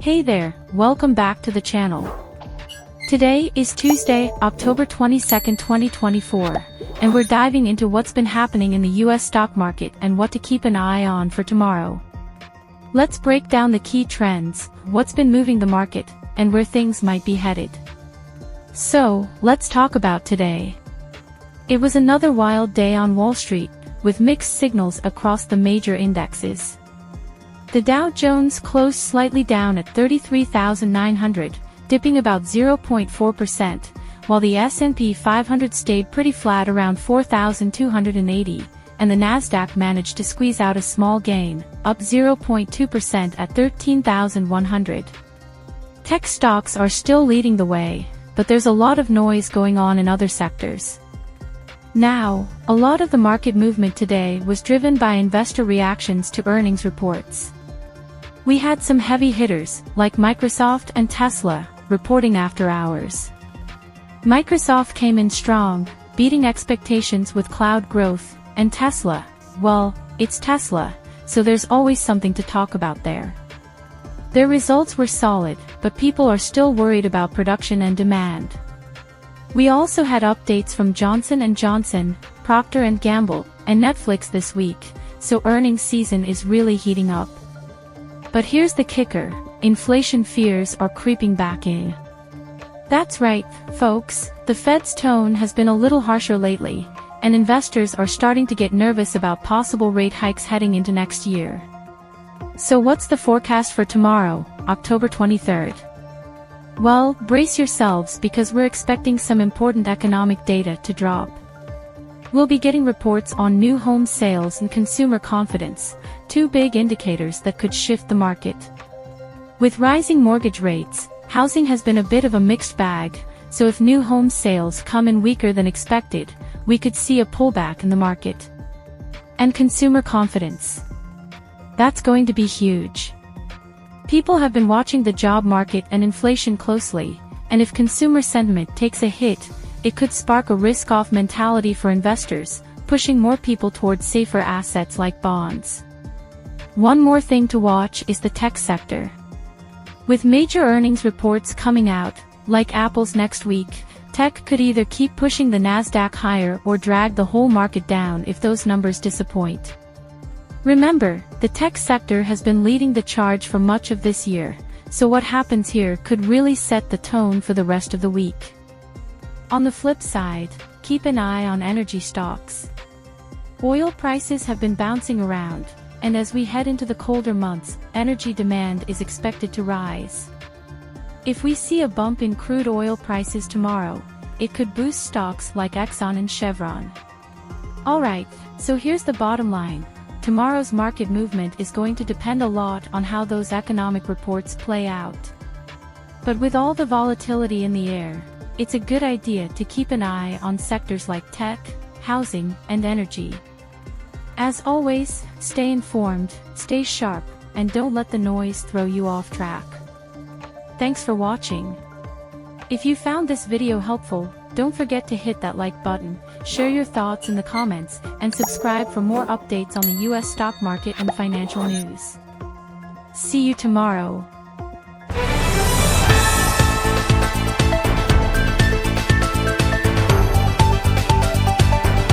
Hey there, welcome back to the channel. Today is Tuesday, October 22nd, 2024, and we're diving into what's been happening in the US stock market and what to keep an eye on for tomorrow. Let's break down the key trends, what's been moving the market, and where things might be headed. So, let's talk about today. It was another wild day on Wall Street, with mixed signals across the major indexes. The Dow Jones closed slightly down at 33,900, dipping about 0.4%, while the S&P 500 stayed pretty flat around 4,280, and the Nasdaq managed to squeeze out a small gain, up 0.2% at 13,100. Tech stocks are still leading the way, but there's a lot of noise going on in other sectors. Now, a lot of the market movement today was driven by investor reactions to earnings reports. We had some heavy hitters, like Microsoft and Tesla, reporting after hours. Microsoft came in strong, beating expectations with cloud growth, and Tesla, well, it's Tesla, so there's always something to talk about there. Their results were solid, but people are still worried about production and demand. We also had updates from Johnson & Johnson, Procter Gamble, and Netflix this week, so earnings season is really heating up. But here's the kicker, inflation fears are creeping back in. That's right, folks, the Fed's tone has been a little harsher lately, and investors are starting to get nervous about possible rate hikes heading into next year. So what's the forecast for tomorrow, October 23rd? Well, brace yourselves because we're expecting some important economic data to drop. We'll be getting reports on new home sales and consumer confidence, two big indicators that could shift the market. With rising mortgage rates, housing has been a bit of a mixed bag, so if new home sales come in weaker than expected, we could see a pullback in the market. And consumer confidence. That's going to be huge. People have been watching the job market and inflation closely, and if consumer sentiment takes a hit, it could spark a risk-off mentality for investors, pushing more people towards safer assets like bonds. One more thing to watch is the tech sector. With major earnings reports coming out, like Apple's next week, tech could either keep pushing the Nasdaq higher or drag the whole market down if those numbers disappoint. Remember, the tech sector has been leading the charge for much of this year, so what happens here could really set the tone for the rest of the week. On the flip side, keep an eye on energy stocks. Oil prices have been bouncing around, and as we head into the colder months, energy demand is expected to rise. If we see a bump in crude oil prices tomorrow, it could boost stocks like Exxon and Chevron. Alright, so here's the bottom line. Tomorrow's market movement is going to depend a lot on how those economic reports play out. But with all the volatility in the air, it's a good idea to keep an eye on sectors like tech, housing, and energy. As always, stay informed, stay sharp, and don't let the noise throw you off track. Thanks for watching. If you found this video helpful, don't forget to hit that like button, share your thoughts in the comments, and subscribe for more updates on the US stock market and financial news. See you tomorrow.